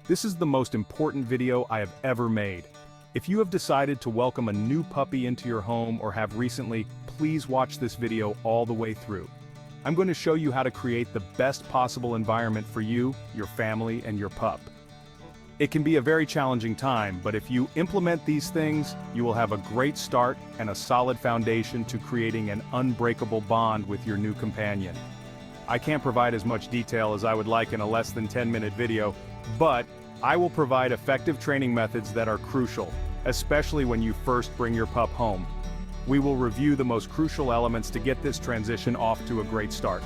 This is the most important video I have ever made. If you have decided to welcome a new puppy into your home or have recently, please watch this video all the way through. I'm going to show you how to create the best possible environment for you, your family, and your pup. It can be a very challenging time, but if you implement these things, you will have a great start and a solid foundation to creating an unbreakable bond with your new companion. I can't provide as much detail as I would like in a less than 10-minute video, but I will provide effective training methods that are crucial, especially when you first bring your pup home. We will review the most crucial elements to get this transition off to a great start.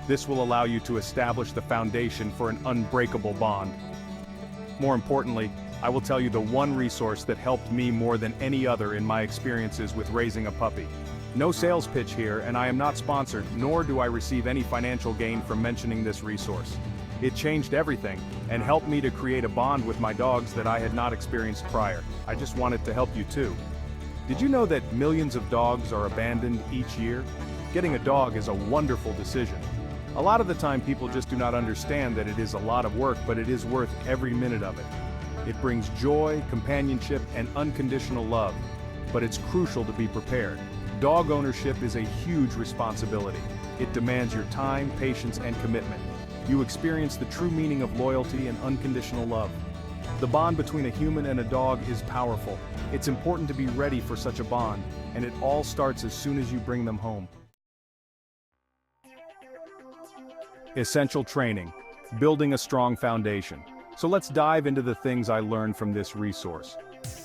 This will allow you to establish the foundation for an unbreakable bond. More importantly, I will tell you the one resource that helped me more than any other in my experiences with raising a puppy. No sales pitch here, and I am not sponsored, nor do I receive any financial gain from mentioning this resource. It changed everything, and helped me to create a bond with my dogs that I had not experienced prior. I just wanted to help you too. Did you know that millions of dogs are abandoned each year? Getting a dog is a wonderful decision. A lot of the time people just do not understand that it is a lot of work, but it is worth every minute of it. It brings joy, companionship, and unconditional love, but it's crucial to be prepared. Dog ownership is a huge responsibility. It demands your time, patience, and commitment. You experience the true meaning of loyalty and unconditional love. The bond between a human and a dog is powerful. It's important to be ready for such a bond, and it all starts as soon as you bring them home. Essential training, building a strong foundation. So let's dive into the things I learned from this resource.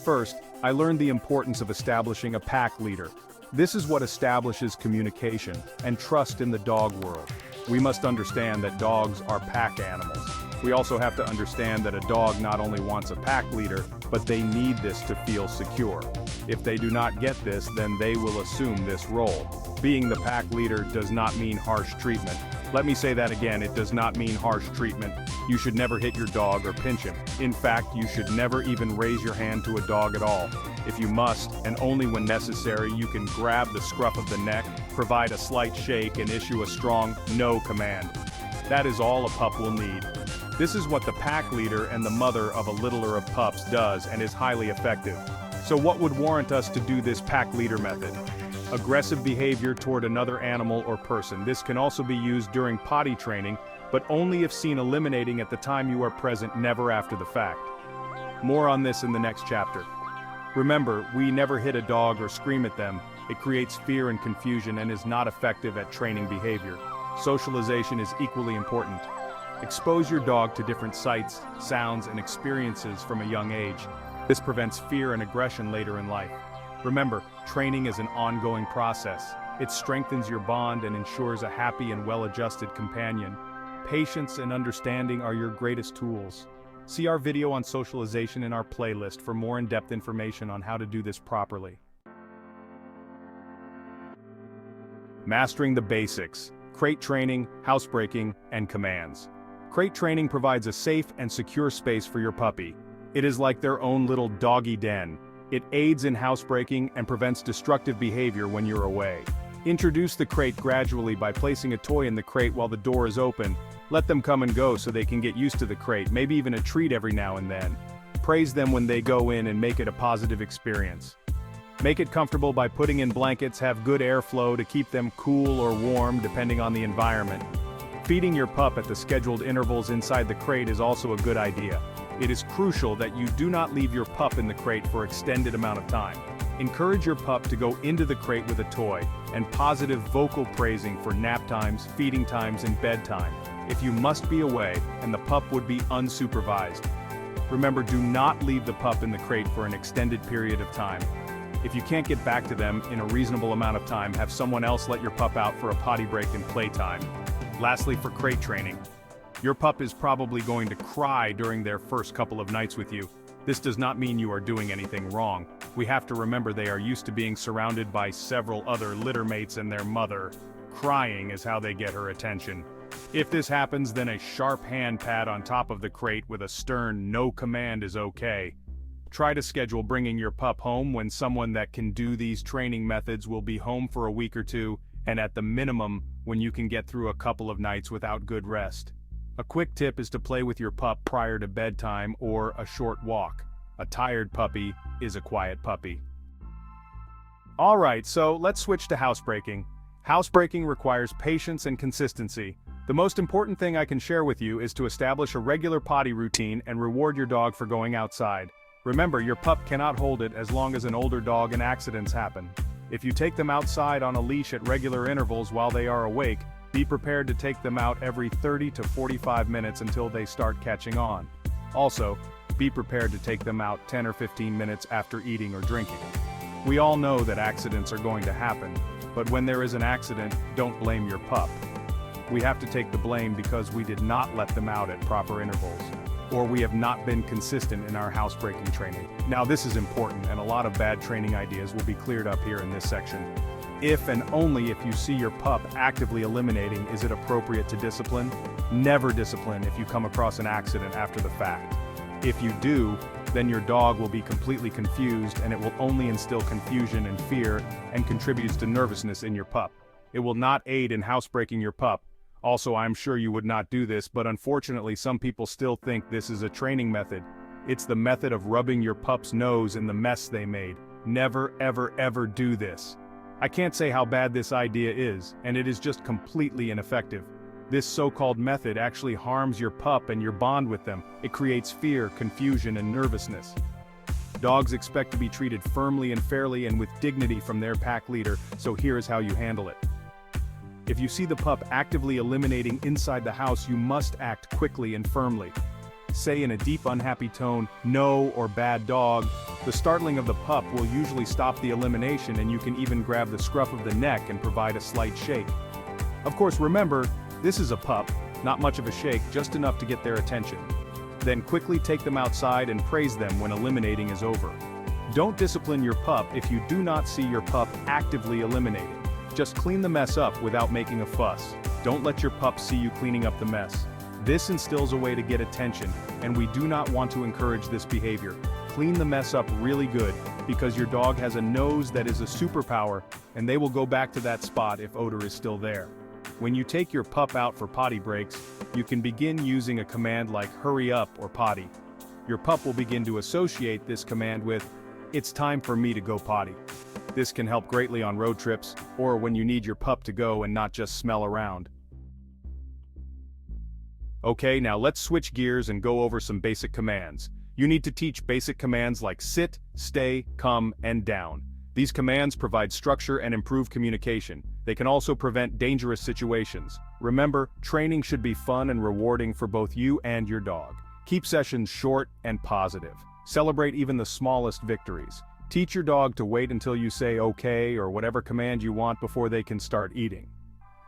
First, I learned the importance of establishing a pack leader. This is what establishes communication and trust in the dog world. We must understand that dogs are pack animals. We also have to understand that a dog not only wants a pack leader, but they need this to feel secure. If they do not get this, then they will assume this role. Being the pack leader does not mean harsh treatment. Let me say that again, it does not mean harsh treatment. You should never hit your dog or pinch him. In fact, you should never even raise your hand to a dog at all. If you must, and only when necessary, you can grab the scruff of the neck, provide a slight shake, and issue a strong no command. That is all a pup will need. This is what the pack leader and the mother of a littler of pups does and is highly effective. So what would warrant us to do this pack leader method? Aggressive behavior toward another animal or person. This can also be used during potty training, but only if seen eliminating at the time you are present, never after the fact. More on this in the next chapter. Remember, we never hit a dog or scream at them. It creates fear and confusion and is not effective at training behavior. Socialization is equally important. Expose your dog to different sights, sounds, and experiences from a young age. This prevents fear and aggression later in life. Remember, training is an ongoing process. It strengthens your bond and ensures a happy and well-adjusted companion. Patience and understanding are your greatest tools. See our video on socialization in our playlist for more in-depth information on how to do this properly. Mastering the basics, crate training, housebreaking, and commands. Crate training provides a safe and secure space for your puppy. It is like their own little doggy den. It aids in housebreaking and prevents destructive behavior when you're away. Introduce the crate gradually by placing a toy in the crate while the door is open. Let them come and go so they can get used to the crate, maybe even a treat every now and then. Praise them when they go in and make it a positive experience. Make it comfortable by putting in blankets, have good airflow to keep them cool or warm depending on the environment. Feeding your pup at the scheduled intervals inside the crate is also a good idea. It is crucial that you do not leave your pup in the crate for extended amount of time. Encourage your pup to go into the crate with a toy, and positive vocal praising for nap times, feeding times, and bedtime. If you must be away, and the pup would be unsupervised. Remember, do not leave the pup in the crate for an extended period of time. If you can't get back to them in a reasonable amount of time, have someone else let your pup out for a potty break and playtime. Lastly, for crate training. Your pup is probably going to cry during their first couple of nights with you. This does not mean you are doing anything wrong. We have to remember they are used to being surrounded by several other litter mates and their mother. Crying is how they get her attention. If this happens, then a sharp hand pat on top of the crate with a stern no command is okay. Try to schedule bringing your pup home when someone that can do these training methods will be home for a week or two, and at the minimum, when you can get through a couple of nights without good rest. A quick tip is to play with your pup prior to bedtime or a short walk. A tired puppy is a quiet puppy. Alright, so let's switch to housebreaking. Housebreaking requires patience and consistency. The most important thing I can share with you is to establish a regular potty routine and reward your dog for going outside. Remember, your pup cannot hold it as long as an older dog and accidents happen. If you take them outside on a leash at regular intervals while they are awake, be prepared to take them out every 30 to 45 minutes until they start catching on. Also, be prepared to take them out 10 or 15 minutes after eating or drinking. We all know that accidents are going to happen, but when there is an accident, don't blame your pup. We have to take the blame because we did not let them out at proper intervals, or we have not been consistent in our housebreaking training. Now this is important, and a lot of bad training ideas will be cleared up here in this section. If and only if you see your pup actively eliminating, is it appropriate to discipline? Never discipline if you come across an accident after the fact. If you do, then your dog will be completely confused, and it will only instill confusion and fear and contributes to nervousness in your pup. It will not aid in housebreaking your pup. Also, I'm sure you would not do this, but unfortunately some people still think this is a training method. It's the method of rubbing your pup's nose in the mess they made. Never, ever, ever do this. I can't say how bad this idea is, and it is just completely ineffective. This so-called method actually harms your pup and your bond with them. It creates fear, confusion, and nervousness. Dogs expect to be treated firmly and fairly and with dignity from their pack leader, so here is how you handle it. If you see the pup actively eliminating inside the house, you must act quickly and firmly. Say in a deep unhappy tone, "No" or "bad dog." The startling of the pup will usually stop the elimination, and you can even grab the scruff of the neck and provide a slight shake. Of course, remember, this is a pup, not much of a shake, just enough to get their attention. Then quickly take them outside and praise them when eliminating is over. Don't discipline your pup if you do not see your pup actively eliminating. Just clean the mess up without making a fuss. Don't let your pup see you cleaning up the mess. This instills a way to get attention, and we do not want to encourage this behavior. Clean the mess up really good, because your dog has a nose that is a superpower, and they will go back to that spot if odor is still there. When you take your pup out for potty breaks, you can begin using a command like "hurry up" or "potty." Your pup will begin to associate this command with, "It's time for me to go potty." This can help greatly on road trips, or when you need your pup to go and not just smell around. Okay, now let's switch gears and go over some basic commands. You need to teach basic commands like sit, stay, come, and down. These commands provide structure and improve communication. They can also prevent dangerous situations. Remember, training should be fun and rewarding for both you and your dog. Keep sessions short and positive. Celebrate even the smallest victories. Teach your dog to wait until you say okay or whatever command you want before they can start eating.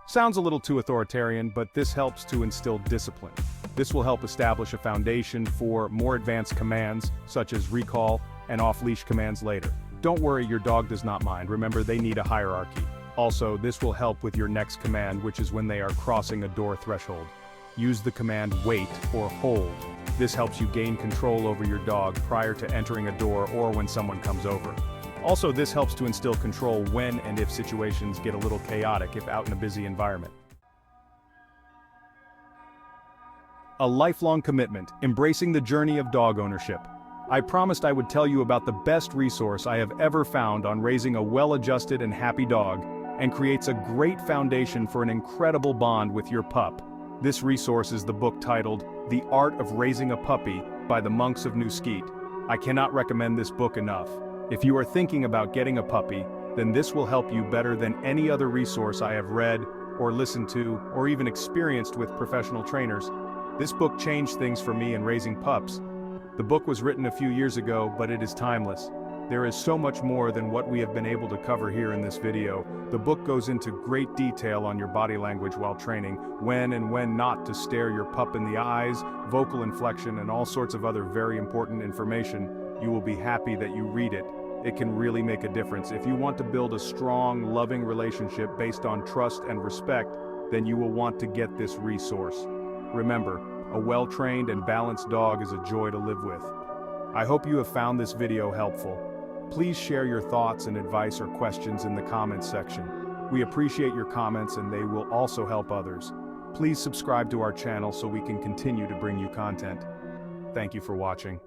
Sounds a little too authoritarian, but this helps to instill discipline. This will help establish a foundation for more advanced commands, such as recall and off-leash commands later. Don't worry, your dog does not mind. Remember, they need a hierarchy. Also, this will help with your next command, which is when they are crossing a door threshold. Use the command wait or hold. This helps you gain control over your dog prior to entering a door or when someone comes over. Also, this helps to instill control when and if situations get a little chaotic if out in a busy environment. A lifelong commitment, embracing the journey of dog ownership. I promised I would tell you about the best resource I have ever found on raising a well-adjusted and happy dog, and creates a great foundation for an incredible bond with your pup. This resource is the book titled The Art of Raising a Puppy by the Monks of New Skete. I cannot recommend this book enough. If you are thinking about getting a puppy, then this will help you better than any other resource I have read, or listened to, or even experienced with professional trainers. This book changed things for me in raising pups. The book was written a few years ago, but it is timeless. There is so much more than what we have been able to cover here in this video. The book goes into great detail on your body language while training, when and when not to stare your pup in the eyes, vocal inflection, and all sorts of other very important information. You will be happy that you read it. It can really make a difference. If you want to build a strong, loving relationship based on trust and respect, then you will want to get this resource. Remember, a well-trained and balanced dog is a joy to live with. I hope you have found this video helpful. Please share your thoughts and advice or questions in the comments section. We appreciate your comments, and they will also help others. Please subscribe to our channel so we can continue to bring you content. Thank you for watching.